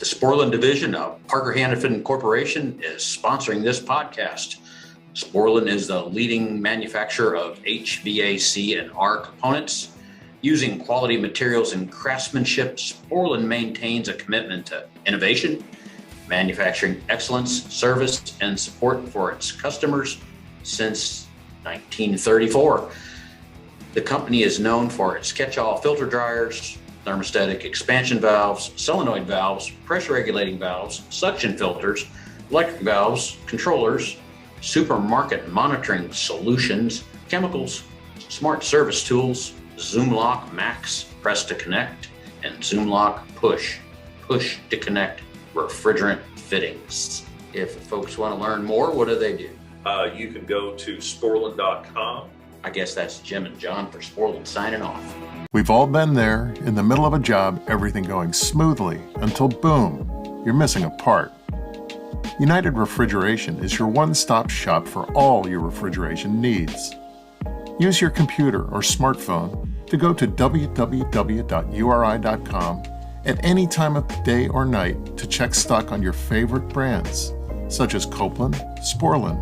The Sporland division of Parker Hannifin Corporation is sponsoring this podcast. Sporland is the leading manufacturer of HVAC&R components. Using quality materials and craftsmanship, Sporland maintains a commitment to innovation, manufacturing excellence, service, and support for its customers since 1934. The company is known for its catch-all filter dryers, thermostatic expansion valves, solenoid valves, pressure regulating valves, suction filters, electric valves, controllers, supermarket monitoring solutions, chemicals, smart service tools, Zoom Lock Max Press to Connect, and Zoom Lock Push to Connect refrigerant fittings. If folks want to learn more, what do they do? You can go to sporland.com. I guess that's Jim and John for Sporland signing off. We've all been there, in the middle of a job, everything going smoothly, until boom, you're missing a part. United Refrigeration is your one-stop shop for all your refrigeration needs. Use your computer or smartphone to go to www.uri.com at any time of the day or night to check stock on your favorite brands, such as Copeland, Sporland,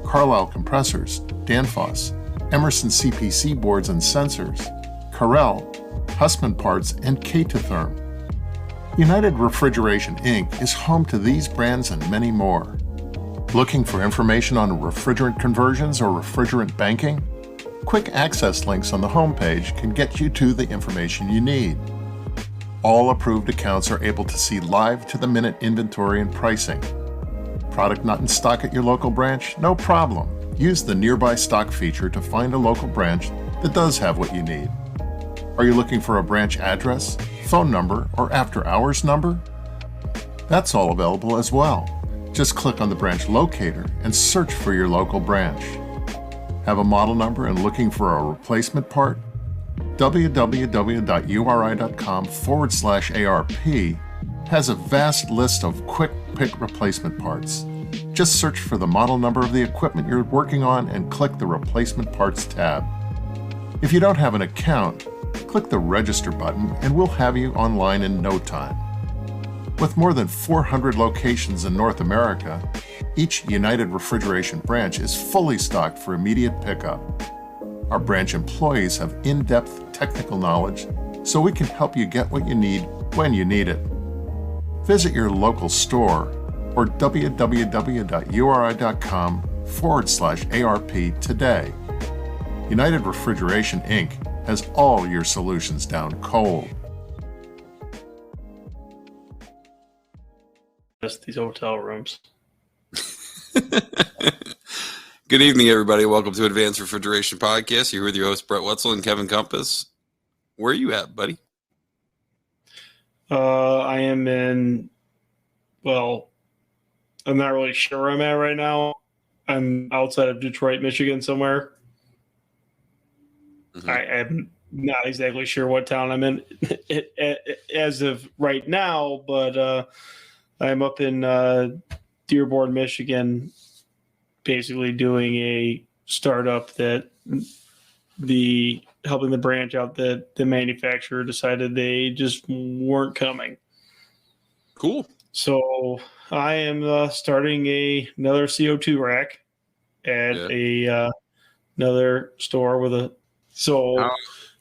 Carlisle Compressors, Danfoss, Emerson CPC boards and sensors, Carrel, Hussmann Parts, and K2Therm. United Refrigeration Inc. is home to these brands and many more. Looking for information on refrigerant conversions or refrigerant banking? Quick access links on the homepage can get you to the information you need. All approved accounts are able to see live to-the-minute inventory and pricing. Product not in stock at your local branch? No problem. Use the Nearby Stock feature to find a local branch that does have what you need. Are you looking for a branch address, phone number, or after-hours number? That's all available as well. Just click on the branch locator and search for your local branch. Have a model number and looking for a replacement part? www.uri.com/ARP has a vast list of quick pick replacement parts. Just search for the model number of the equipment you're working on and click the Replacement Parts tab. If you don't have an account, click the Register button and we'll have you online in no time. With more than 400 locations in North America, each United Refrigeration branch is fully stocked for immediate pickup. Our branch employees have in-depth technical knowledge, so we can help you get what you need when you need it. Visit your local store or www.uri.com/ARP today. United Refrigeration Inc. has all your solutions down cold. Just these hotel rooms. Good evening, everybody. Welcome to Advanced Refrigeration Podcast. You're with your host, Brett Wetzel and Kevin Compass. Where are you at, buddy? I am in, well, I'm not really sure where I'm at right now. I'm outside of Detroit, Michigan somewhere. Mm-hmm. I am not exactly sure what town I'm in as of right now, but I'm up in Dearborn, Michigan, basically doing a startup that helping the branch out that the manufacturer decided they just weren't coming. Cool. So I am starting another CO2 rack at another store with a. So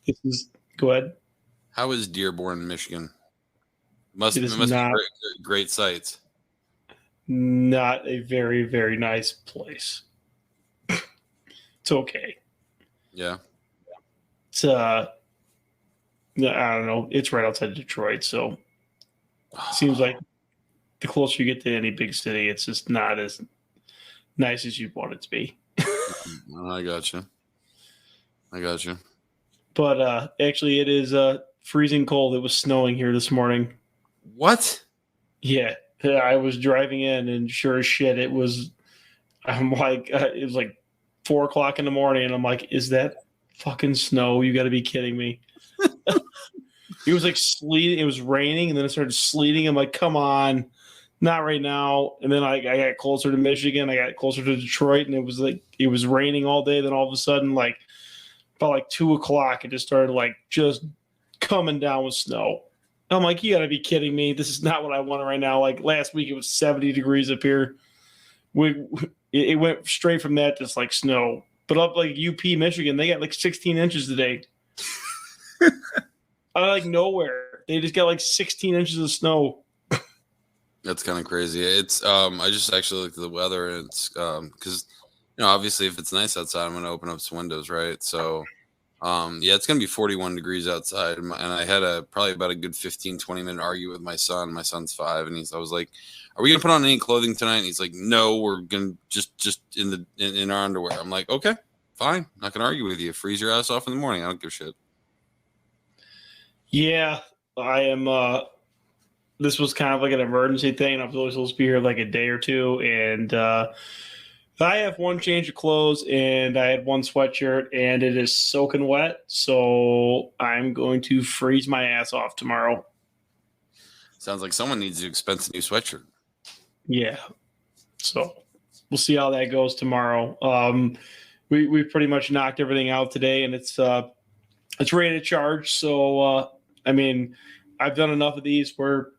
this is go ahead. How is Dearborn, Michigan? Must be great sights. Not a very, very nice place. It's okay. Yeah. It's I don't know. It's right outside Detroit, so it seems like the closer you get to any big city, it's just not as nice as you'd want it to be. I gotcha. But actually, it is freezing cold. It was snowing here this morning. What? Yeah. I was driving in, and sure as shit, it was. I'm like, it was like 4 o'clock in the morning, and I'm like, is that fucking snow? You got to be kidding me. It was like sleeting. It was raining, and then it started sleeting. I'm like, come on, not right now. And then I got closer to Michigan. I got closer to Detroit, and it was like it was raining all day. Then all of a sudden, like about like 2 o'clock, it just started like just coming down with snow. I'm like, you got to be kidding me. This is not what I want right now. Like last week, it was 70 degrees up here. It went straight from that to like snow. But up like UP, Michigan, they got like 16 inches today. Out of like nowhere. They just got like 16 inches of snow. That's kind of crazy. It's I just actually looked at the weather, and it's because obviously if it's nice outside, I'm gonna open up some windows, right? So yeah, it's gonna be 41 degrees outside, and I had probably about a good 15-20 minute argument with my son. My son's 5, and I was like, "Are we gonna put on any clothing tonight?" And he's like, "No, we're gonna just in our underwear." I'm like, "Okay, fine, not gonna argue with you. Freeze your ass off in the morning. I don't give a shit." Yeah, I am. This was kind of like an emergency thing. I was only supposed to be here like a day or two, and I have one change of clothes, and I had one sweatshirt, and it is soaking wet. So I'm going to freeze my ass off tomorrow. Sounds like someone needs to expense a new sweatshirt. Yeah. So we'll see how that goes tomorrow. We pretty much knocked everything out today, and it's ready to charge. So I mean, I've done enough of these where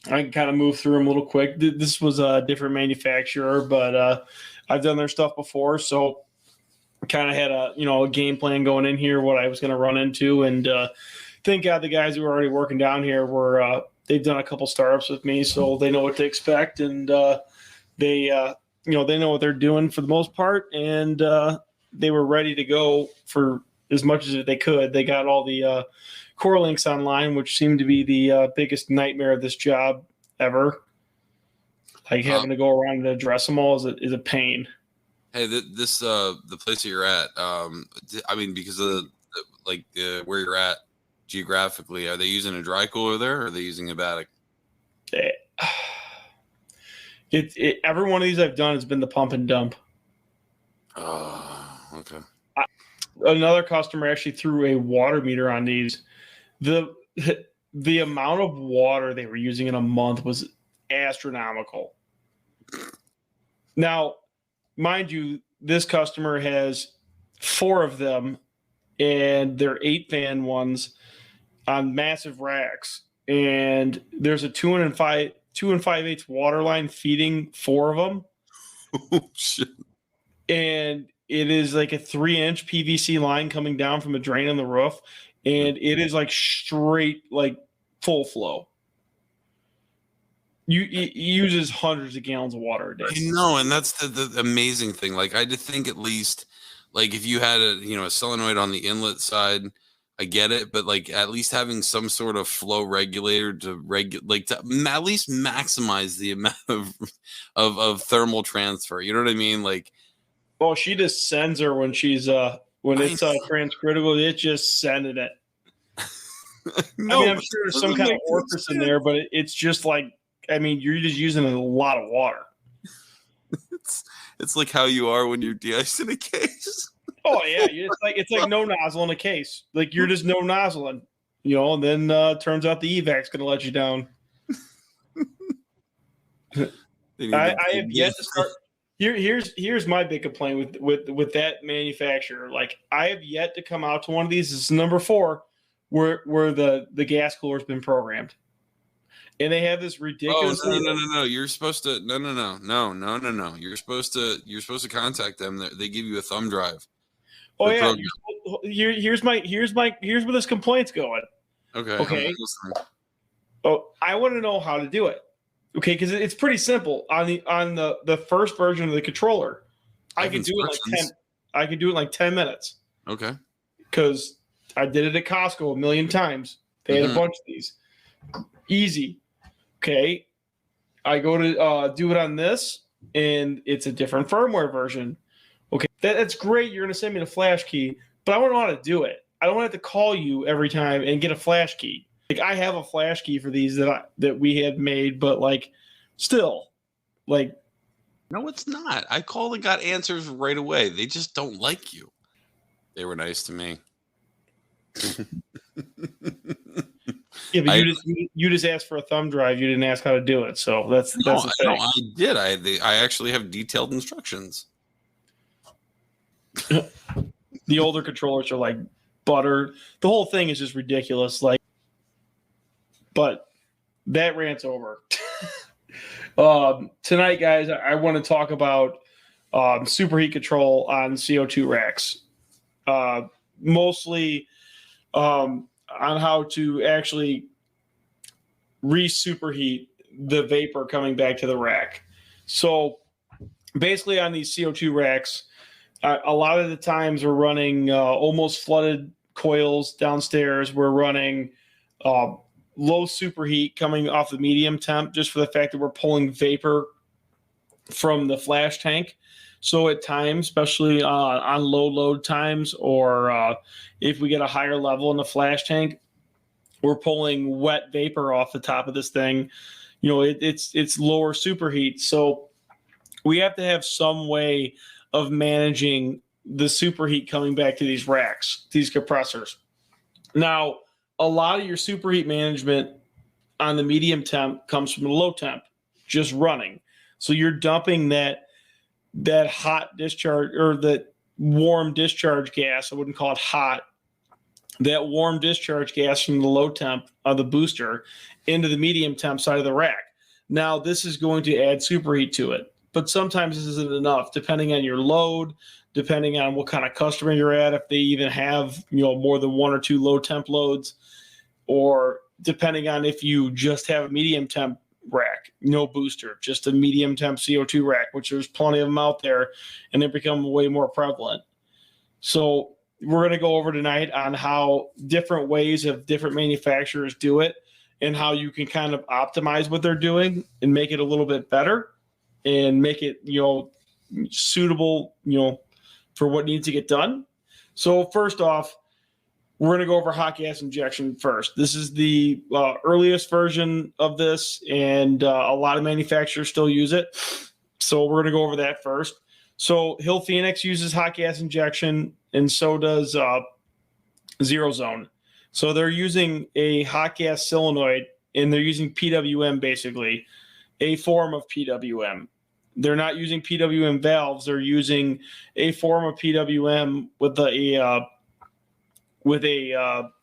I can kind of move through them a little quick. This was a different manufacturer, but I've done their stuff before, so kind of had a game plan going in here, what I was going to run into, and thank God the guys who were already working down here were they've done a couple startups with me, so they know what to expect, and they know what they're doing for the most part, and they were ready to go for as much as they could. They got all the core links online, which seemed to be the biggest nightmare of this job ever. Like having to go around and address them all is a pain. Hey, the place that you're at, I mean, because of where you're at geographically, are they using a dry cooler there, or are they using a Batic? Every one of these I've done has been the pump and dump. Oh, okay. Another customer actually threw a water meter on these. The amount of water they were using in a month was astronomical. Now, mind you, this customer has 4 of them, and they're 8-fan ones on massive racks. And there's a 2 5/8 water line feeding 4 of them. Oh shit! And it is like a 3-inch PVC line coming down from a drain on the roof, and it is like straight, like full flow. It uses hundreds of gallons of water a day. I know, and that's the amazing thing. Like, I just think at least, like, if you had a solenoid on the inlet side, I get it, but like at least having some sort of flow regulator to at least maximize the amount of thermal transfer. You know what I mean? Like, well, she just sends her when she's when it's transcritical. It's just sending it. No, I mean, I'm sure there's some kind of orifice in there, but it's just like, I mean, you're just using a lot of water. It's like how you are when you're de-iced in a case. Oh yeah, it's like no nozzle in a case. Like you're just no nozzling, and then turns out the evac's going to let you down. I have yet to start. Here's my big complaint with that manufacturer. Like, I have yet to come out to one of these. This is number 4, where the gas cooler's been programmed, and they have this ridiculous. Oh no! You're supposed to no. You're supposed to contact them. They give you a thumb drive. Oh yeah. Here's where this complaint's going. Okay. Oh, I want to know how to do it. Okay, because it's pretty simple on the first version of the controller. I could do it in like 10 minutes. Okay. Because I did it at Costco a million times. They had a bunch of these. Easy. Okay. I go to do it on this, and it's a different firmware version. Okay, that's great. You're going to send me the flash key, but I want to know how to do it. I don't want to have to call you every time and get a flash key. Like, I have a flash key for these that we had made, but like, still, like, no, it's not. I called and got answers right away. They just don't like you. They were nice to me. Yeah, but you just asked for a thumb drive. You didn't ask how to do it. So that's the thing. No, I did. I actually have detailed instructions. The older controllers are like butter. The whole thing is just ridiculous. Like, But that rant's over. Tonight, guys, I want to talk about superheat control on CO2 racks. Mostly on how to actually re-superheat the vapor coming back to the rack. So basically on these CO2 racks, a lot of the times we're running almost flooded coils downstairs. We're running low superheat coming off the medium temp just for the fact that we're pulling vapor from the flash tank. So at times, especially on low load times, or if we get a higher level in the flash tank, we're pulling wet vapor off the top of this thing. It's lower superheat. So we have to have some way of managing the superheat coming back to these racks, these compressors. Now, a lot of your superheat management on the medium temp comes from the low temp, just running. So you're dumping that hot discharge, or that warm discharge gas. I wouldn't call it hot. That warm discharge gas from the low temp of the booster into the medium temp side of the rack. Now, this is going to add superheat to it, but sometimes this isn't enough, depending on your load, depending on what kind of customer you're at, if they even have more than one or two low temp loads, or depending on if you just have a medium temp rack, no booster, just a medium temp CO2 rack, which there's plenty of them out there, and they become way more prevalent. So we're going to go over tonight on how different ways of different manufacturers do it, and how you can kind of optimize what they're doing and make it a little bit better and make it, suitable, for what needs to get done. So first off, we're going to go over hot gas injection first. This is the earliest version of this, and a lot of manufacturers still use it. So we're going to go over that first. So Hill Phoenix uses hot gas injection, and so does Zero Zone. So they're using a hot gas solenoid, and they're using PWM, basically, a form of PWM. They're not using PWM valves. They're using a form of PWM with a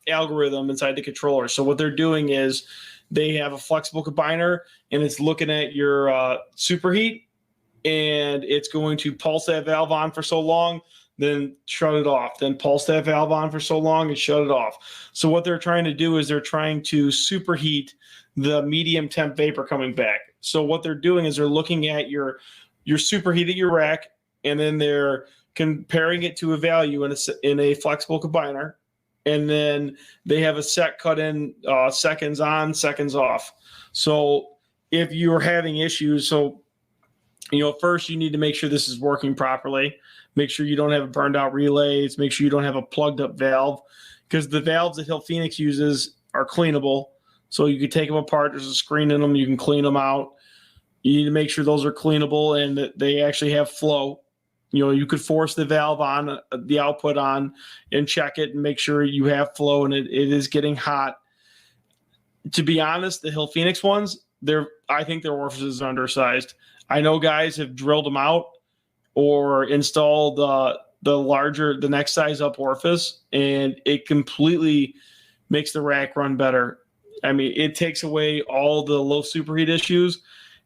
algorithm inside the controller. So what they're doing is they have a flexible combiner, and it's looking at your superheat, and it's going to pulse that valve on for so long, then shut it off, then pulse that valve on for so long and shut it off. So what they're trying to do is they're trying to superheat the medium temp vapor coming back. So what they're doing is they're looking at your superheat at your rack, and then they're comparing it to a value in a flexible combiner, and then they have a set cut in seconds on, seconds off. So if you're having issues, first you need to make sure this is working properly. Make sure you don't have burned out relays. Make sure you don't have a plugged up valve, because the valves that Hill Phoenix uses are cleanable. So you can take them apart. There's a screen in them. You can clean them out. You need to make sure those are cleanable and that they actually have flow. You could force the valve on, the output on, and check it and make sure you have flow and it is getting hot. To be honest, the Hill Phoenix ones, I think their orifices are undersized. I know guys have drilled them out or installed the next size up orifice, and it completely makes the rack run better. I mean, it takes away all the low superheat issues.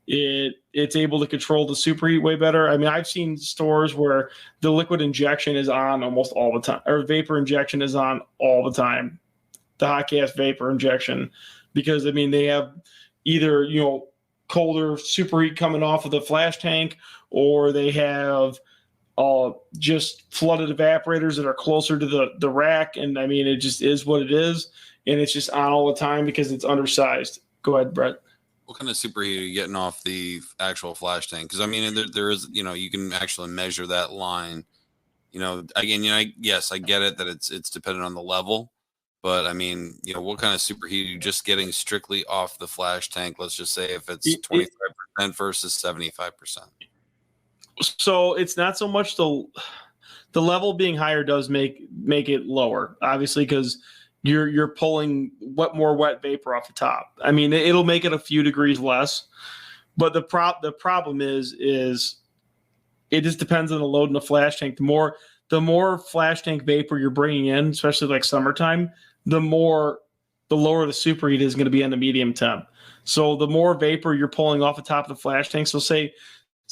It's able to control the superheat way better. I mean, I've seen stores where the liquid injection is on almost all the time, or vapor injection is on all the time, the hot gas vapor injection, because they have either colder superheat coming off of the flash tank, or they have just flooded evaporators that are closer to the rack, and it just is what it is, and it's just on all the time because it's undersized. Go ahead, Brett. What kind of superheat are you getting off the actual flash tank? Because there is, you can actually measure that line. Again, yes, I get it that it's dependent on the level, but what kind of superheat are you just getting strictly off the flash tank? Let's just say if it's 25% versus 75%. So it's not so much the level being higher does make it lower, obviously, because you're pulling more wet vapor off the top. It'll make it a few degrees less, but the problem is it just depends on the load in the flash tank. The more flash tank vapor you're bringing in, especially like summertime, the more the lower the superheat is going to be on the medium temp. So the more vapor you're pulling off the top of the flash tank. So say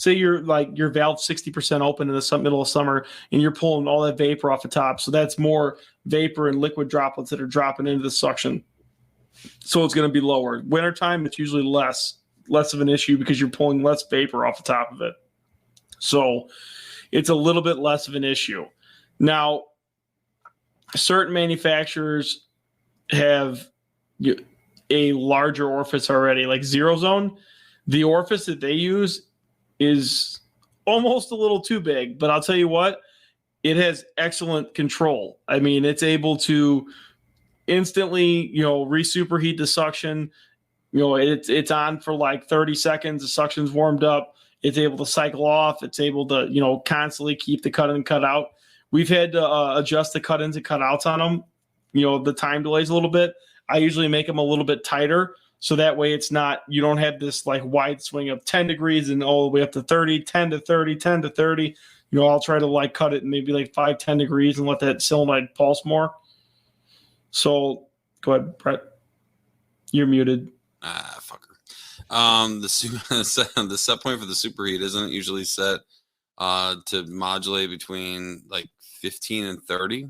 you're like your valve 60% open in the middle of summer and you're pulling all that vapor off the top. So that's more vapor and liquid droplets that are dropping into the suction. So it's going to be lower. Wintertime, it's usually less of an issue because you're pulling less vapor off the top of it. So it's a little bit less of an issue. Now, certain manufacturers have a larger orifice already, like Zero Zone. The orifice that they use is almost a little too big, but I'll tell you what, it has excellent control. I mean, it's able to instantly, re-superheat the suction. It's on for like 30 seconds. The suction's warmed up. It's able to cycle off. It's able to, constantly keep the cut in and cut out. We've had to adjust the cut ins and cut outs on them. The time delays a little bit. I usually make them a little bit tighter. So that way you don't have this like wide swing of 10 degrees and all the way up to 30, 10 to 30, 10 to 30. I'll try to like cut it in maybe like 5, 10 degrees and let that solenoid pulse more. So go ahead, Brett. You're muted. Fucker. The set point for the superheat isn't usually set to modulate between like 15 and 30.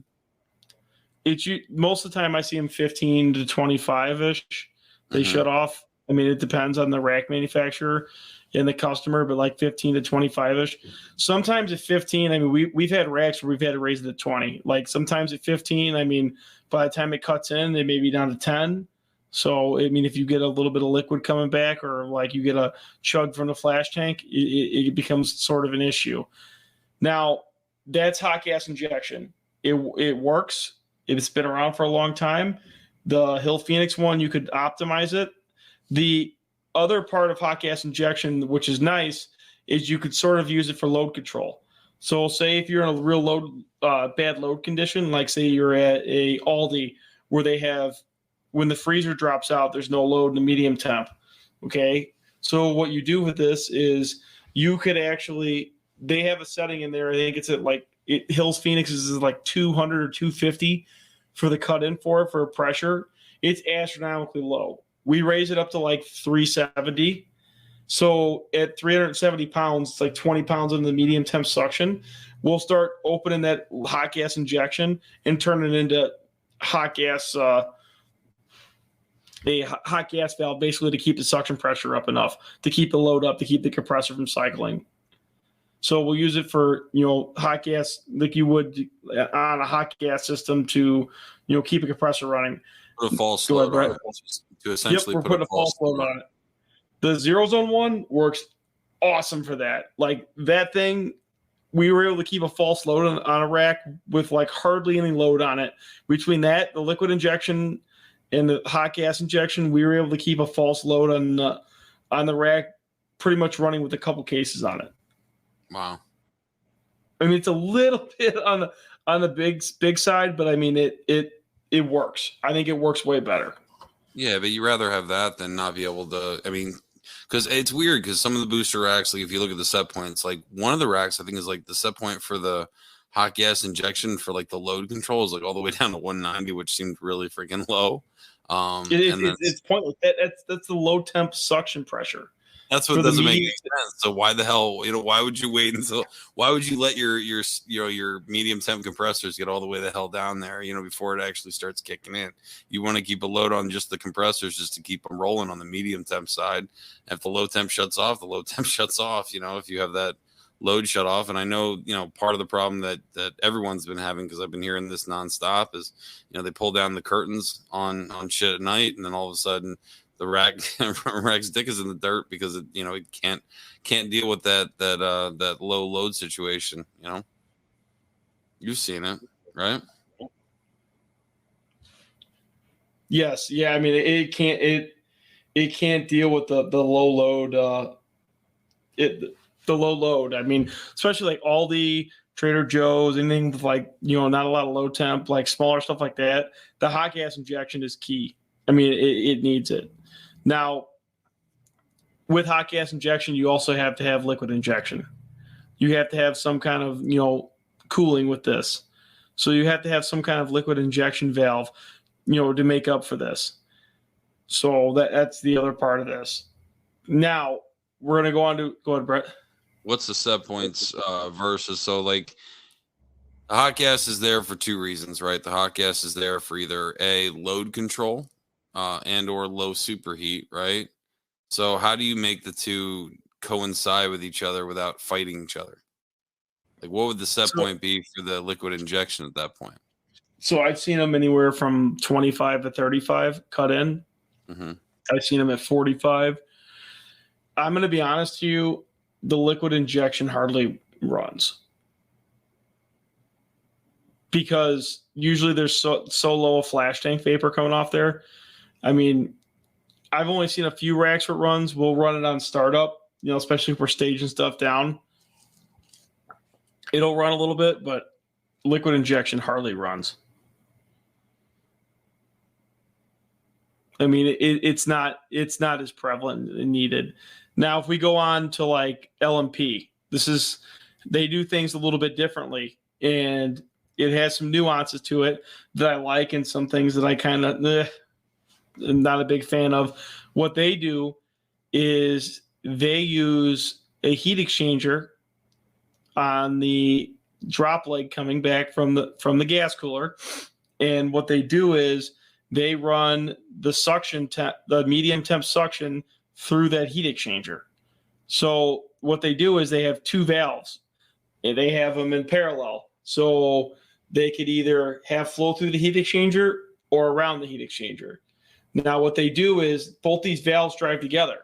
Most of the time I see them 15 to 25-ish. They shut off. I mean, it depends on the rack manufacturer and the customer, but like 15 to 25-ish. Sometimes at 15, I mean, we've had racks where we've had to raise it to 20. Like sometimes at 15, I mean, by the time it cuts in, they may be down to 10. So, I mean, if you get a little bit of liquid coming back or like you get a chug from the flash tank, it becomes sort of an issue. Now, that's hot gas injection. It works. It's been around for a long time. The Hill Phoenix one, you could optimize it. The other part of hot gas injection, which is nice, is you could sort of use it for load control. So say if you're in a real bad load condition, like say you're at a Aldi where they have, when the freezer drops out, there's no load in the medium temp. Okay. So what you do with this is you could actually, they have a setting in there. I think it's at like Hills Phoenix is like 200 or 250 for the cut in for pressure. It's astronomically low. We raise it up to like 370. So at 370 pounds, it's like 20 pounds in the medium temp suction. We'll start opening that hot gas injection and turn it into hot gas, a hot gas valve, basically to keep the suction pressure up enough, to keep the load up, to keep the compressor from cycling. So we'll use it for, hot gas like you would on a hot gas system to, keep a compressor running. Put a false load on it to essentially we're putting a false load on it. The Zero Zone one works awesome for that. Like that thing, we were able to keep a false load on a rack with like hardly any load on it. Between that, the liquid injection and the hot gas injection, we were able to keep a false load on the rack pretty much running with a couple cases on it. Wow. I mean, it's a little bit on the big side, but I mean, it works. I think it works way better. Yeah, but you rather have that than not be able to. I mean, because it's weird because some of the booster racks, like if you look at the set points, like one of the racks I think is like the set point for the hot gas injection for like the load control is like all the way down to 190, which seemed really freaking low. It's pointless. That's the low temp suction pressure. That's what doesn't make any sense. So why the hell, why would you wait why would you let your medium temp compressors get all the way the hell down there, before it actually starts kicking in? You want to keep a load on just the compressors just to keep them rolling on the medium temp side. And if the low temp shuts off, the low temp shuts off, if you have that load shut off. And I know, part of the problem that everyone's been having, because I've been hearing this nonstop, is, they pull down the curtains on shit at night, and then all of a sudden the rack's dick is in the dirt because it can't deal with that low load situation. You've seen it, right? Yes, yeah. I mean, it can't deal with the low load. The low load. I mean, especially like Aldi, Trader Joe's, anything with like not a lot of low temp, like smaller stuff like that. The hot gas injection is key. I mean, it needs it. Now, with hot gas injection, you also have to have liquid injection. You have to have some kind of, cooling with this. So you have to have some kind of liquid injection valve. to make up for this. So that's the other part of this. Now we're gonna go ahead, Brett. What's the set points versus? So like the hot gas is there for two reasons, right? The hot gas is there for either a load control and or low superheat, right? So how do you make the two coincide with each other without fighting each other? Like what would the set point be for the liquid injection at that point? So I've seen them anywhere from 25 to 35 cut in. Mm-hmm. I've seen them at 45. I'm going to be honest to you, the liquid injection hardly runs. Because usually there's so low a flash tank vapor coming off there. I mean, I've only seen a few racks where it runs. We'll run it on startup, especially if we're staging stuff down. It'll run a little bit, but liquid injection hardly runs. I mean, it's not as prevalent and needed. Now, if we go on to like LMP, they do things a little bit differently, and it has some nuances to it that I like, and some things that I kind of am not a big fan of. What they do is they use a heat exchanger on the drop leg coming back from the gas cooler, and what they do is they run the suction the medium temp suction through that heat exchanger. So what they do is they have two valves, and they have them in parallel. So they could either have flow through the heat exchanger or around the heat exchanger. Now what they do is both these valves drive together.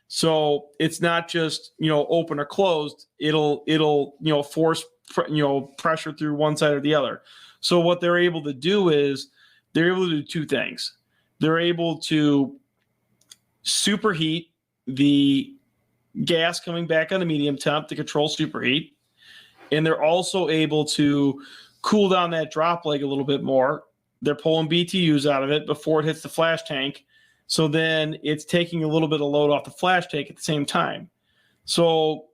So it's not just, open or closed. It'll force, pressure through one side or the other. So what they're able to do is they're able to do two things. They're able to superheat the gas coming back on the medium temp to control superheat. And they're also able to cool down that drop leg a little bit more. They're pulling BTUs out of it before it hits the flash tank. So then it's taking a little bit of load off the flash tank at the same time. So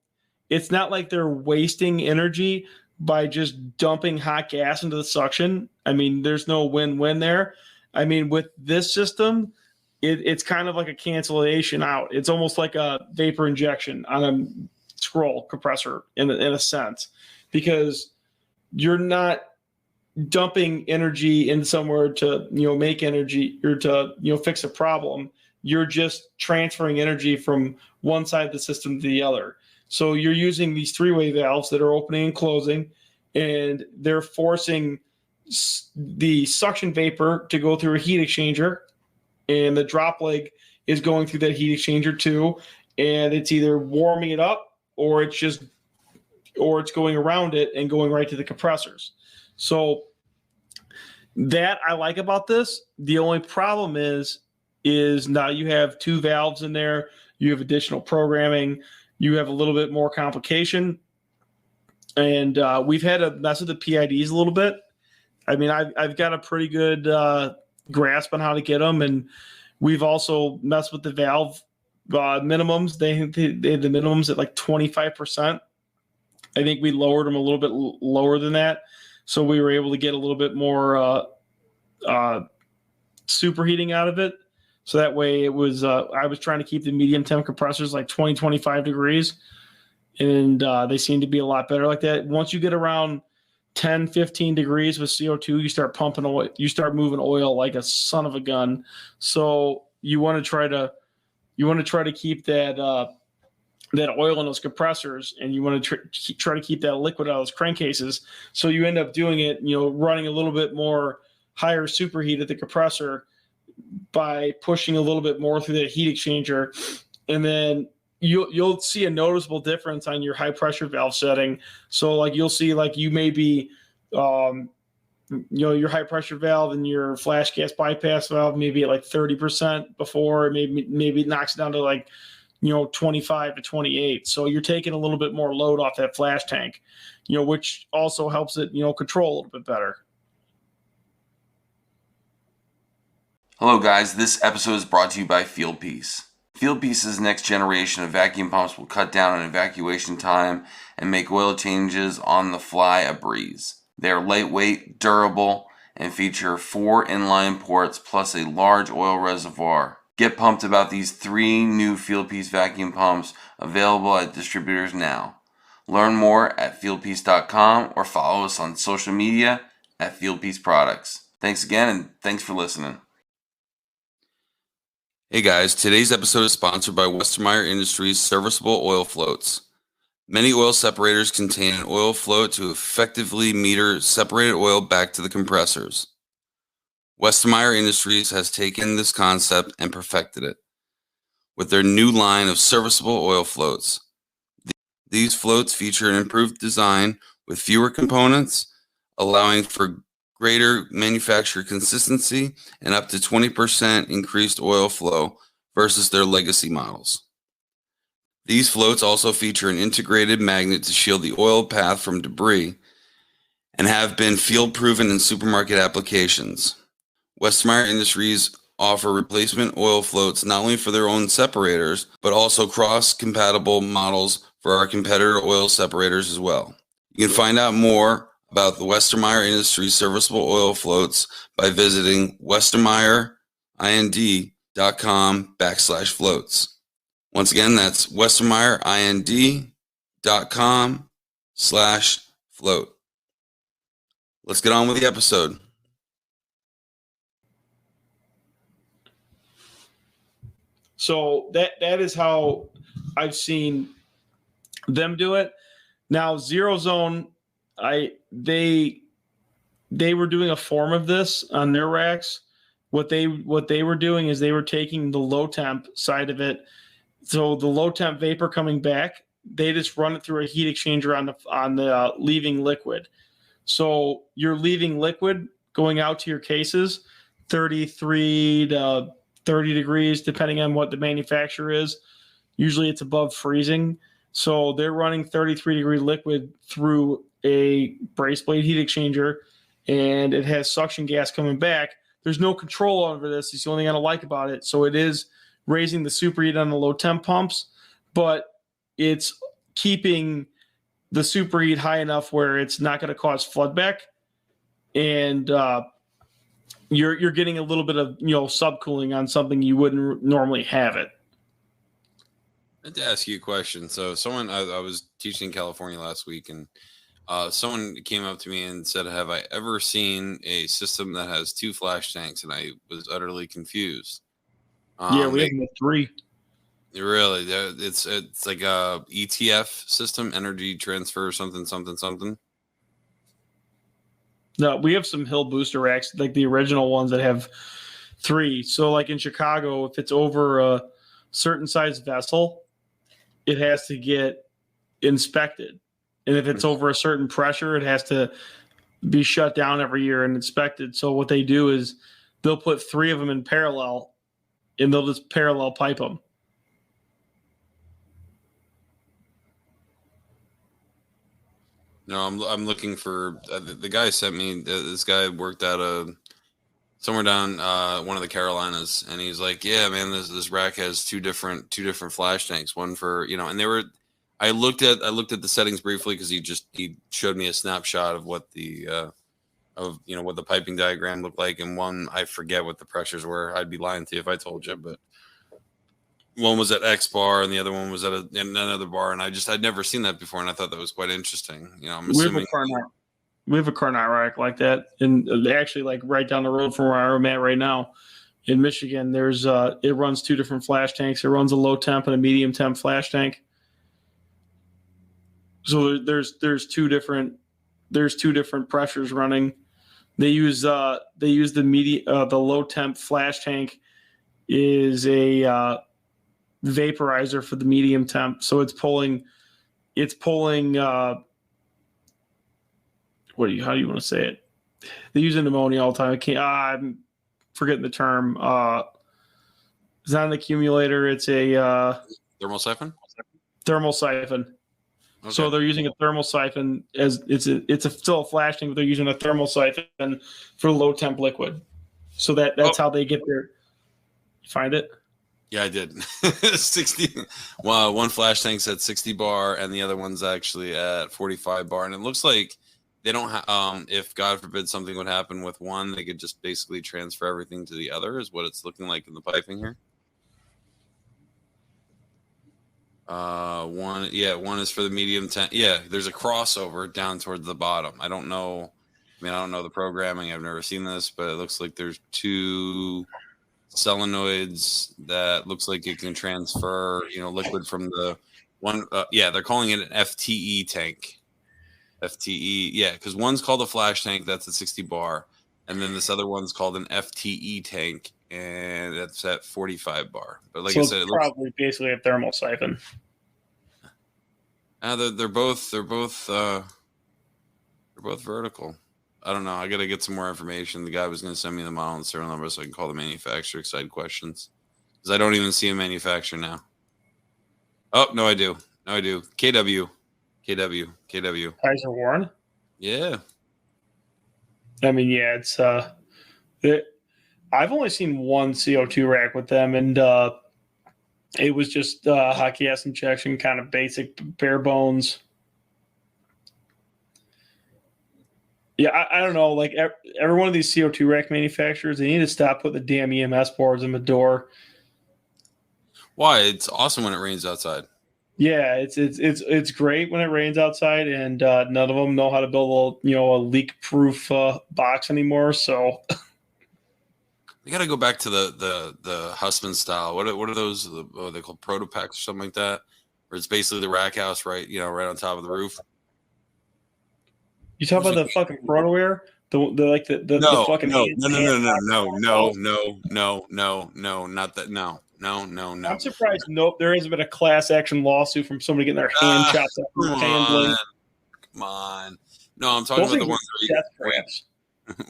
it's not like they're wasting energy by just dumping hot gas into the suction. I mean, there's no win-win there. I mean, with this system, it's kind of like a cancellation out. It's almost like a vapor injection on a scroll compressor in a sense, because you're not dumping energy in somewhere to make energy or to fix a problem. You're just transferring energy from one side of the system to the other. So you're using these three-way valves that are opening and closing, and they're forcing the suction vapor to go through a heat exchanger, and the drop leg is going through that heat exchanger too, and it's either warming it up or it's going around it and going right to the compressors. So that I like about this. The only problem is now you have two valves in there, you have additional programming, you have a little bit more complication, and we've had to mess with the PIDs a little bit. I mean, I've got a pretty good grasp on how to get them, and we've also messed with the valve minimums. They had the minimums at like 25%. I think we lowered them a little bit lower than that, so we were able to get a little bit more superheating out of it. So that way it was, I was trying to keep the medium temp compressors like 20, 25 degrees. And they seem to be a lot better like that. Once you get around 10, 15 degrees with CO2, you start pumping oil, you start moving oil like a son of a gun. So you want to try to keep that oil in those compressors, and you want to try to keep that liquid out of those crankcases. So you end up doing it, running a little bit more higher superheat at the compressor by pushing a little bit more through the heat exchanger, and then you'll see a noticeable difference on your high pressure valve setting. So like you'll see like you may be your high pressure valve and your flash gas bypass valve maybe at like 30% before, maybe it knocks it down to like 25 to 28. So you're taking a little bit more load off that flash tank, which also helps it control a little bit better. Hello guys, this episode is brought to you by Fieldpiece. Fieldpiece's next generation of vacuum pumps will cut down on evacuation time and make oil changes on the fly a breeze. They are lightweight, durable, and feature 4 inline ports plus a large oil reservoir. Get pumped about these 3 new Fieldpiece vacuum pumps available at distributors now. Learn more at fieldpiece.com or follow us on social media at Fieldpiece Products. Thanks again, and thanks for listening. Hey guys, today's episode is sponsored by Westermeyer Industries Serviceable Oil Floats. Many oil separators contain an oil float to effectively meter separated oil back to the compressors. Westermeyer Industries has taken this concept and perfected it with their new line of serviceable oil floats. These floats feature an improved design with fewer components, allowing for greater manufacturer consistency and up to 20% increased oil flow versus their legacy models. These floats also feature an integrated magnet to shield the oil path from debris and have been field proven in supermarket applications. Westermeyer Industries offer replacement oil floats not only for their own separators, but also cross-compatible models for our competitor oil separators as well. You can find out more about the Westermeyer Industries serviceable oil floats by visiting westermeyerind.com/floats. Once again, that's westermeyerind.com/float. Let's get on with the episode. So that is how I've seen them do it. Now, Zero Zone, they were doing a form of this on their racks. What they were doing is they were taking the low temp side of it. So the low temp vapor coming back, they just run it through a heat exchanger on the leaving liquid. So you're leaving liquid going out to your cases, 33 to 30 degrees, depending on what the manufacturer is. Usually it's above freezing. So they're running 33-degree liquid through a brace blade heat exchanger, and it has suction gas coming back. There's no control over this. It's the only thing I don't like about it. So it is raising the superheat on the low temp pumps, but it's keeping the superheat high enough where it's not going to cause floodback, and you're getting a little bit of subcooling on something you wouldn't normally have it. I had to ask you a question. So I was teaching in California last week, and someone came up to me and said, have I ever seen a system that has 2 flash tanks? And I was utterly confused. Yeah, we have 3. Really? It's like a ETF system, energy transfer, something. No, we have some Hill booster racks, like the original ones that have 3. So like in Chicago, if it's over a certain size vessel, it has to get inspected. And if it's over a certain pressure, it has to be shut down every year and inspected. So what they do is they'll put 3 of them in parallel, and they'll just parallel pipe them. No, I'm looking for the guy sent me. This guy worked at somewhere down one of the Carolinas, and he's like, "Yeah, man, this rack has two different flash tanks. One for and they were." I looked at the settings briefly because he showed me a snapshot of what the what the piping diagram looked like, and one I forget what the pressures were. I'd be lying to you if I told you, but one was at X bar and the other one was at another bar, and I'd never seen that before, and I thought that was quite interesting. I'm assuming we have a Carnot rack like that, and actually like right down the road from where I'm at right now in Michigan. There's it runs 2 different flash tanks. It runs a low temp and a medium temp flash tank. So there's 2 different pressures running. They use the low temp flash tank is a vaporizer for the medium temp. So it's pulling how do you want to say it? They use ammonia all the time. I'm forgetting the term. It's not an accumulator. It's a thermal siphon. Thermal siphon. Okay. So they're using a thermal siphon as it's still a flash tank, but they're using a thermal siphon for low temp liquid. So that's how they get there. You find it? Yeah, I did. 60. Wow, one flash tank's at 60 bar, and the other one's actually at 45 bar, and it looks like they don't if God forbid something would happen with one, they could just basically transfer everything to the other, is what it's looking like in the piping here. One is for the medium tank. Yeah, there's a crossover down towards the bottom. I don't know the programming. I've never seen this, but it looks like there's 2 solenoids that looks like it can transfer, liquid from the one. They're calling it an FTE tank. FTE, yeah, because one's called a flash tank, that's a 60 bar, and then this other one's called an FTE tank, and that's at 45 bar. But like so I said, it's probably basically a thermal siphon. They're both vertical. I don't know. I got to get some more information. The guy was going to send me the model and serial number so I can call the manufacturer, excite questions, because I don't even see a manufacturer now. Oh, no, I do. KW. Kaiser Warren? Yeah. I mean, yeah, it's I've only seen one CO2 rack with them, and it was just hockey gas injection, kind of basic, bare bones. Yeah, I don't know. Like every one of these CO2 rack manufacturers, they need to stop putting the damn EMS boards in the door. Why? It's awesome when it rains outside. Yeah, it's great when it rains outside, and none of them know how to build a leak-proof box anymore. So you got to go back to the Husband style. What are those? What are they called? Protopacks or something like that, where it's basically the rack house, right? Right on top of the roof. You talk about the fucking Protoware, the fucking no, not that. No. I'm surprised. Nope, there hasn't been a class action lawsuit from somebody getting their hand chopped off. Come on. No, I'm talking about the ones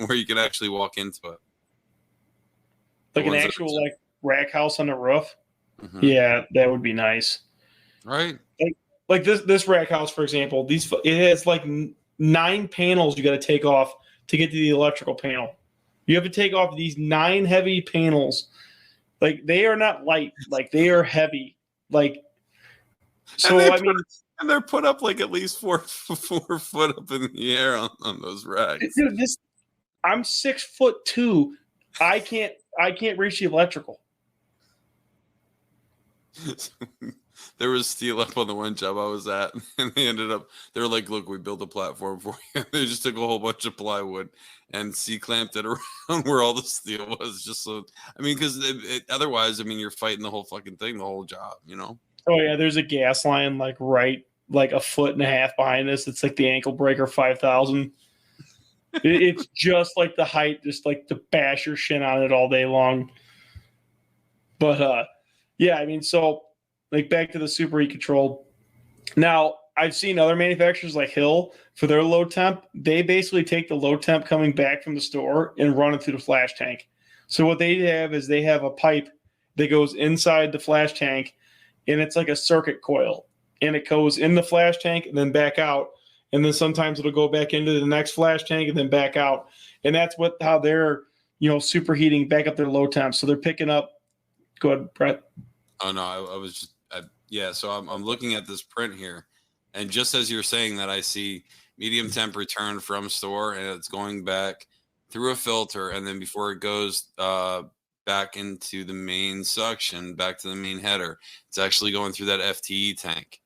where you can actually walk into it. Like an actual rack house on the roof. Mm-hmm. Yeah, that would be nice. Right. Like this rack house, for example, it has like 9 panels you got to take off to get to the electrical panel. You have to take off these 9 heavy panels. Like they are not light, like they are heavy. Like so, and they're put up like at least 4 foot up in the air on those racks. Dude, I'm 6'2". I can't reach the electrical. There was steel up on the one job I was at, and they were like, look, we built a platform for you. They just took a whole bunch of plywood and C-clamped it around where all the steel was, just so, because otherwise, you're fighting the whole fucking thing, the whole job, Oh, yeah, there's a gas line, right a foot and a half behind us. It's like the Ankle Breaker 5000. It's just like the height, just like to bash your shin on it all day long. But, yeah, so... like back to the Superheat controlled. Now, I've seen other manufacturers like Hill for their low temp. They basically take the low temp coming back from the store and run it through the flash tank. So what they have is they have a pipe that goes inside the flash tank, and it's like a circuit coil. And it goes in the flash tank and then back out. And then sometimes it'll go back into the next flash tank and then back out. And that's how they're, superheating back up their low temp. So they're picking up. Go ahead, Brett. Oh, no, I was just... so I'm looking at this print here, and just as you're saying that, I see medium temp return from store, and it's going back through a filter, and then before it goes back into the main suction, back to the main header, it's actually going through that FTE tank,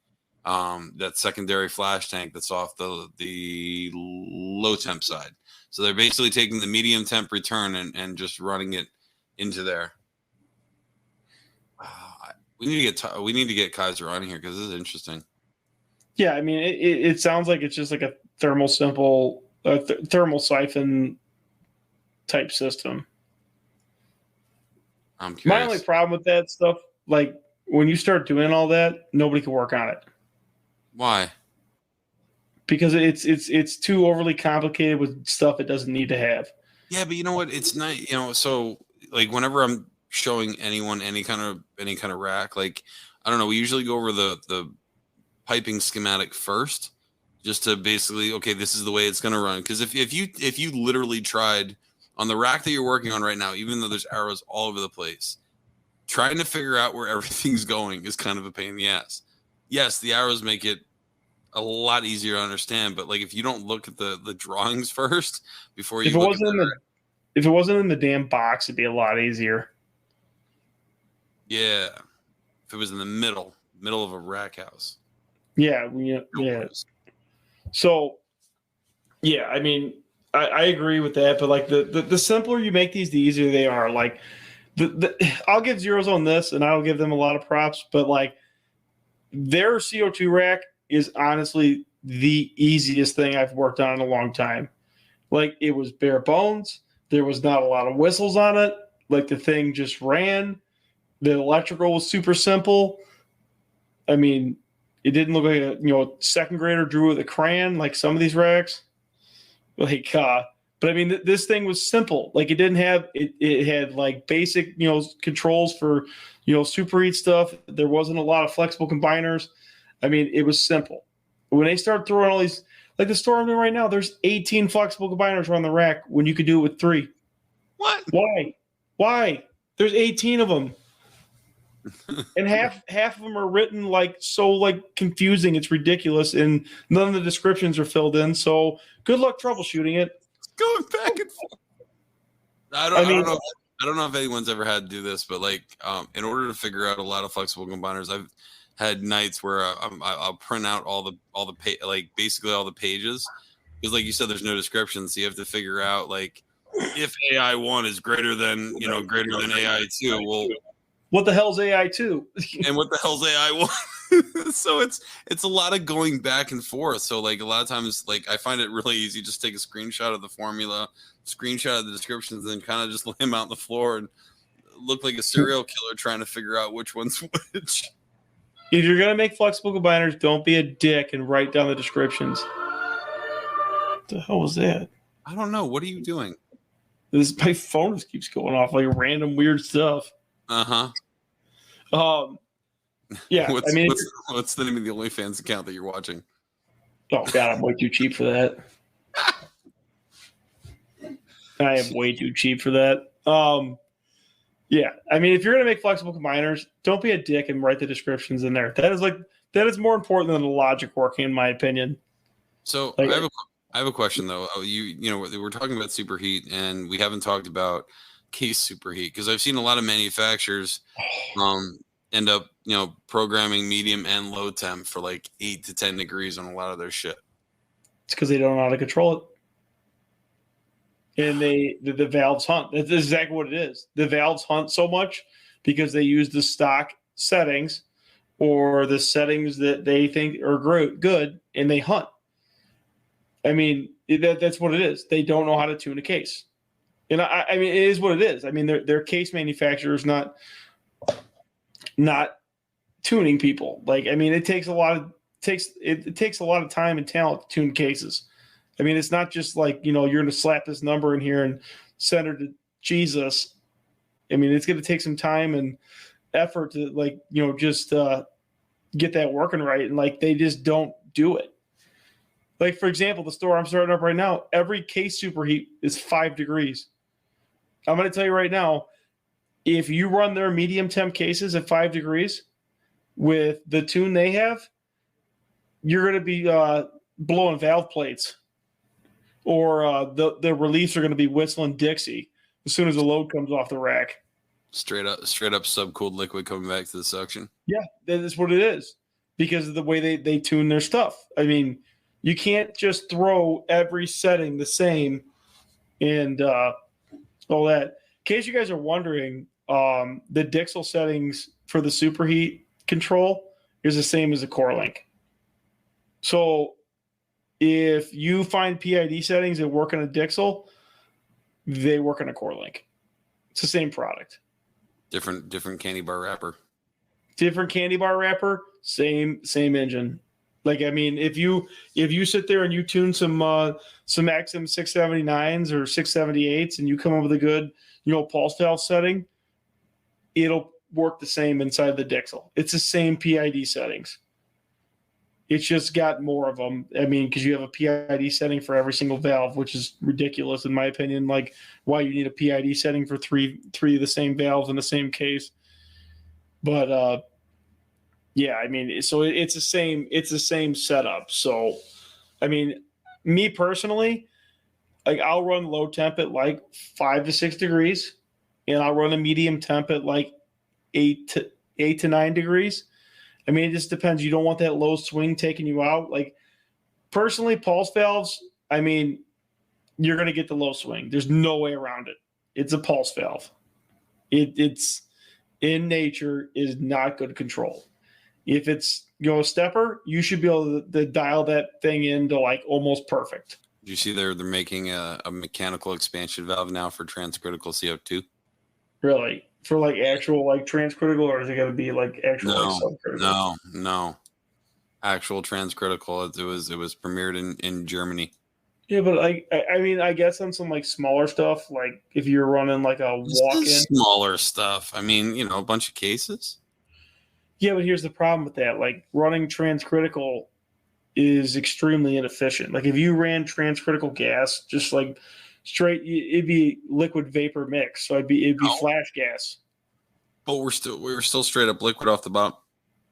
that secondary flash tank that's off the low temp side. So they're basically taking the medium temp return and just running it into there. We need to get Kaiser on here because this is interesting. Yeah, it sounds like it's just like a thermal siphon type system. I'm curious. My only problem with that stuff, like when you start doing all that, nobody can work on it. Why? Because it's too overly complicated with stuff it doesn't need to have. Yeah, but you know what? It's not. So like whenever I'm showing anyone any kind of rack, like I don't know, we usually go over the piping schematic first, just to basically, okay, this is the way it's going to run. Because if you literally tried on the rack that you're working on right now, even though there's arrows all over the place, trying to figure out where everything's going is kind of a pain in the ass. Yes, the arrows make it a lot easier to understand. But like if you don't look at the drawings first before If you it look wasn't at in the if it wasn't in the damn box, it'd be a lot easier. yeah, if it was in the middle of a rack house. Yeah, yeah. So, yeah, I mean, I agree with that, but like the simpler you make these, the easier they are. Like, I'll give zeros on this, and I'll give them a lot of props, but like their CO2 rack is honestly the easiest thing I've worked on in a long time. Like, it was bare bones. There was not a lot of whistles on it. Like, the thing just ran. The electrical was super simple. I mean, it didn't look like a second grader drew with a crayon like some of these racks. Like, but I mean, this thing was simple. Like, it didn't have it had like basic controls for superheat stuff. There wasn't a lot of flexible combiners. I mean, it was simple. When they start throwing all these, like the store I'm in right now, there's 18 flexible combiners around the rack when you could do it with 3. What? Why? There's 18 of them. And half of them are written like so like confusing. It's ridiculous, and none of the descriptions are filled in. So good luck troubleshooting it. It's going back and forth. I don't know if anyone's ever had to do this, but like in order to figure out a lot of flexible combiners, I've had nights where I'll print out all the basically all the pages, because like you said, there's no description, so you have to figure out like if AI1 is greater than AI2. Well, what the hell's AI2? And what the hell's AI1? So it's a lot of going back and forth. So like a lot of times, like I find it really easy. Just take a screenshot of the formula, screenshot of the descriptions, and then kind of just lay them out on the floor and look like a serial killer trying to figure out which one's which. If you're gonna make flexible combiners, don't be a dick and write down the descriptions. What the hell was that? I don't know. What are you doing? My phone just keeps going off like random weird stuff. Yeah. What's the name of the OnlyFans account that you're watching? Oh God, I'm way too cheap for that. I am way too cheap for that. Yeah. I mean, if you're gonna make flexible combiners, don't be a dick and write the descriptions in there. That is more important than the logic working, in my opinion. So I have a question though. We're talking about superheat, and we haven't talked about case superheat, because I've seen a lot of manufacturers end up programming medium and low temp for like 8 to 10 degrees on a lot of their shit. It's because they don't know how to control it, and the valves hunt. That's exactly what it is. The valves hunt so much because they use the stock settings or the settings that they think are good, and they hunt. I mean, that's what it is. They don't know how to tune a case. And I mean, it is what it is. I mean, they're case manufacturers, not tuning people. Like, I mean, it takes a lot of time and talent to tune cases. I mean, it's not just like you're going to slap this number in here and send her to Jesus. I mean, it's going to take some time and effort to just get that working right. And like they just don't do it. Like, for example, the store I'm starting up right now, every case superheat is 5 degrees. I'm going to tell you right now, if you run their medium temp cases at 5 degrees with the tune they have, you're going to be blowing valve plates, or the reliefs are going to be whistling Dixie as soon as the load comes off the rack. Straight up subcooled liquid coming back to the suction. Yeah, that is what it is, because of the way they tune their stuff. I mean, you can't just throw every setting the same and all that. In case you guys are wondering, the Dixel settings for the superheat control is the same as the CoreLink. So if you find PID settings that work on a Dixel, they work on a CoreLink. It's the same product. Different candy bar wrapper. Different candy bar wrapper, same engine. Like, I mean, if you sit there and you tune some XM 679s or 678s and you come up with a good, pulse valve setting, it'll work the same inside the Dixel. It's the same PID settings. It's just got more of them. I mean, because you have a PID setting for every single valve, which is ridiculous in my opinion. Like, why you need a PID setting for three of the same valves in the same case. But Yeah, I mean, so it's the same setup. So, I mean, me personally, like I'll run low temp at like 5 to 6 degrees, and I'll run a medium temp at like 8 to 9 degrees. I mean, it just depends. You don't want that low swing taking you out. Like personally, pulse valves. I mean, you're going to get the low swing. There's no way around it. It's a pulse valve. It's in nature is not good control. If it's a stepper, you should be able to dial that thing into like almost perfect. Do you see they're making a mechanical expansion valve now for transcritical CO2? Really, for like actual like transcritical, or is it going to be like actual like subcritical? No, actual transcritical. It was premiered in Germany. Yeah, but I mean, I guess on some like smaller stuff, like if you're running like a walk-in, smaller stuff. I mean, a bunch of cases. Yeah, but here's the problem with that: like running transcritical is extremely inefficient. Like if you ran transcritical gas, just like straight, it'd be liquid vapor mix, so it'd be flash gas. But we were still straight up liquid off the bottom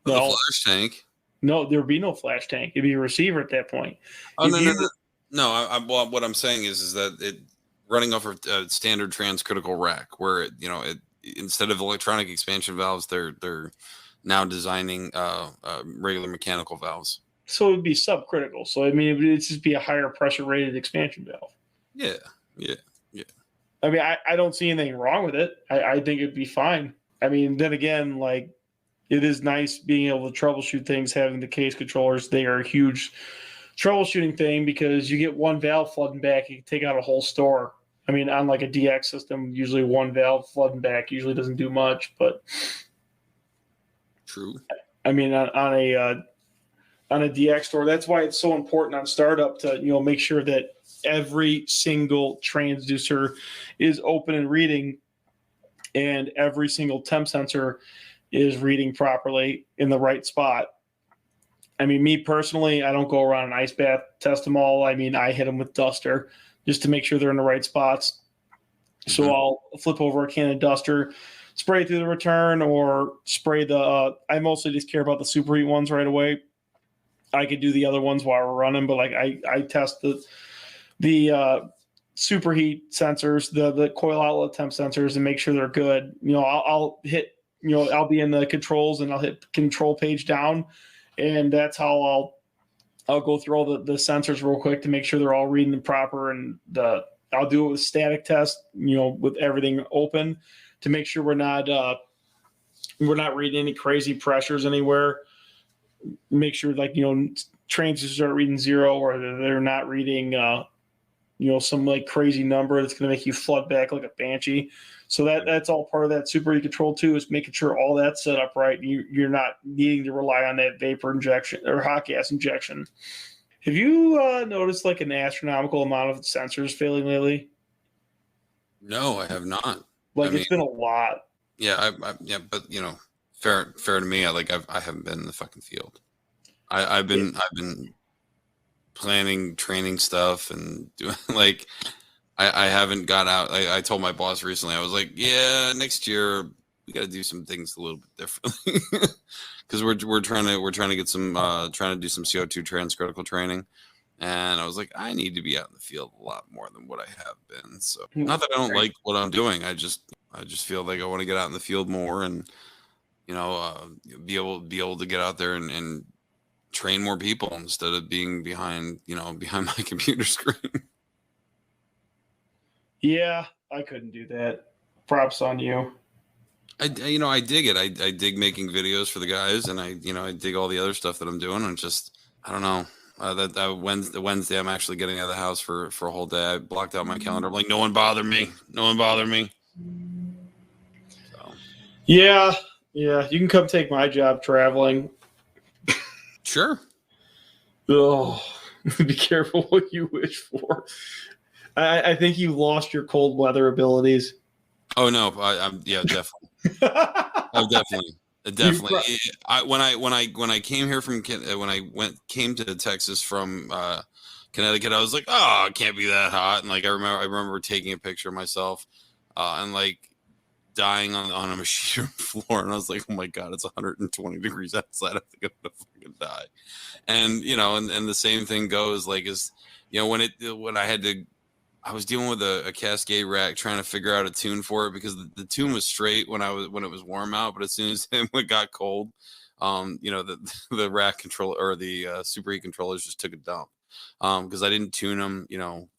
of the flash tank. No, there would be no flash tank. It'd be a receiver at that point. Oh, no. Well, what I'm saying is that it running off a standard transcritical rack where it instead of electronic expansion valves, they're now designing regular mechanical valves. So it would be subcritical. So I mean, it'd just be a higher pressure rated expansion valve. Yeah. I mean, I don't see anything wrong with it. I think it'd be fine. I mean, then again, like it is nice being able to troubleshoot things, having the case controllers. They are a huge troubleshooting thing because you get one valve flooding back, you can take out a whole store. I mean, on like a DX system, usually one valve flooding back usually doesn't do much, but true. I mean, on a DX store, that's why it's so important on startup to make sure that every single transducer is open and reading, and every single temp sensor is reading properly in the right spot. I mean, me personally, I don't go around an ice bath, test them all. I mean, I hit them with duster just to make sure they're in the right spots. Mm-hmm. So I'll flip over a can of duster, spray through the return, or spray the I mostly just care about the Superheat ones right away. I could do the other ones while we're running, but like I test the Superheat sensors, the coil outlet temp sensors, and make sure they're good. I'll hit, I'll be in the controls and I'll hit control page down, and that's how I'll go through all the sensors real quick to make sure they're all reading them proper. And I'll do it with static test, with everything open to make sure we're not reading any crazy pressures anywhere. Make sure transducers aren't reading 0, or they're not reading some like crazy number that's going to make you flood back like a banshee. So that's all part of that Superheat control too, is making sure all that's set up right. You're not needing to rely on that vapor injection or hot gas injection. Have you noticed like an astronomical amount of sensors failing lately? No, I have not. It's been a lot. Yeah, but fair to me. I haven't been in the fucking field. I've been planning training stuff and doing I haven't got out. I told my boss recently, I was like, yeah, next year we got to do some things a little bit differently because we're trying to get some trying to do some CO2 transcritical training, and I was like, I need to be out in the field a lot more than what I have been. So not that I don't like what I'm doing, I just feel like I want to get out in the field more and be able to get out there and train more people instead of being behind my computer screen. Yeah, I couldn't do that. Props on you. I dig it. I dig making videos for the guys, and I dig all the other stuff that I'm doing. And just, I don't know. That Wednesday, I'm actually getting out of the house for a whole day. I blocked out my calendar. I'm like, no one bother me. So. Yeah. You can come take my job traveling. Sure. Oh, be careful what you wish for. I think you lost your cold weather abilities. Oh no, I'm definitely. Oh, definitely. When I came here from came to Texas from Connecticut, I was like, oh, it can't be that hot. And I remember taking a picture of myself, and dying on a machine room floor, and I was like, oh my god, it's 120 degrees outside. I think I'm gonna fucking die. And and the same thing goes when I was dealing with a Cascade rack trying to figure out a tune for it, because the tune was straight when it was warm out, but as soon as it got cold, the rack control or the Superheat controllers just took a dump, because I didn't tune them,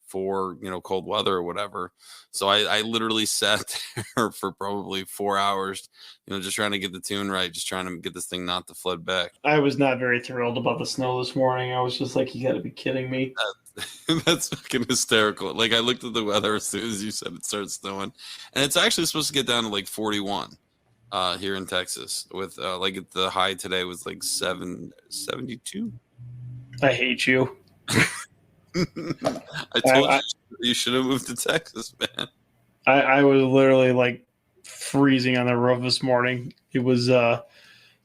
for cold weather or whatever. So I literally sat there for probably 4 hours, just trying to get the tune right, just trying to get this thing not to flood back. I was not very thrilled about the snow this morning. I was just like, you got to be kidding me. That's fucking hysterical. Like, I looked at the weather as soon as you said it started snowing, and it's actually supposed to get down to like 41 here in Texas, with the high today was like 72. I hate you. I told you should have moved to Texas, man. I was literally like freezing on the roof this morning. It was I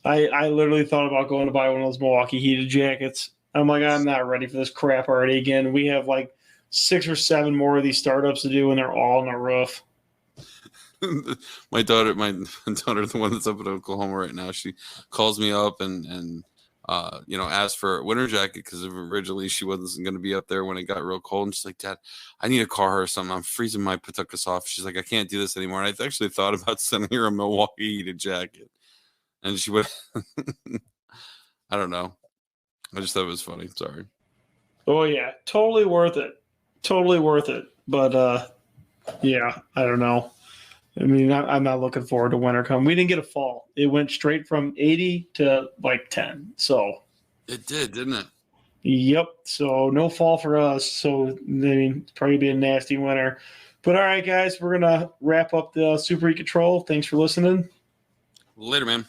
literally thought about going to buy one of those Milwaukee heated jackets. I'm like, I'm not ready for this crap already again. We have like 6 or 7 more of these startups to do, and they're all on the roof. my daughter, the one that's up in Oklahoma right now, she calls me up and asked for a winter jacket, because originally she wasn't going to be up there when it got real cold. And she's like, Dad, I need a car or something. I'm freezing my patukas off. She's like, I can't do this anymore. And I actually thought about sending her a Milwaukee heated jacket. And she would, I don't know. I just thought it was funny. Sorry. Oh, yeah. Totally worth it. Totally worth it. But, yeah, I don't know. I mean, I'm not looking forward to winter come. We didn't get a fall. It went straight from 80 to like 10. So it did, didn't it? Yep. So no fall for us. So I mean, it's probably be a nasty winter. But all right, guys, we're gonna wrap up the Superheat Control. Thanks for listening. Later, man.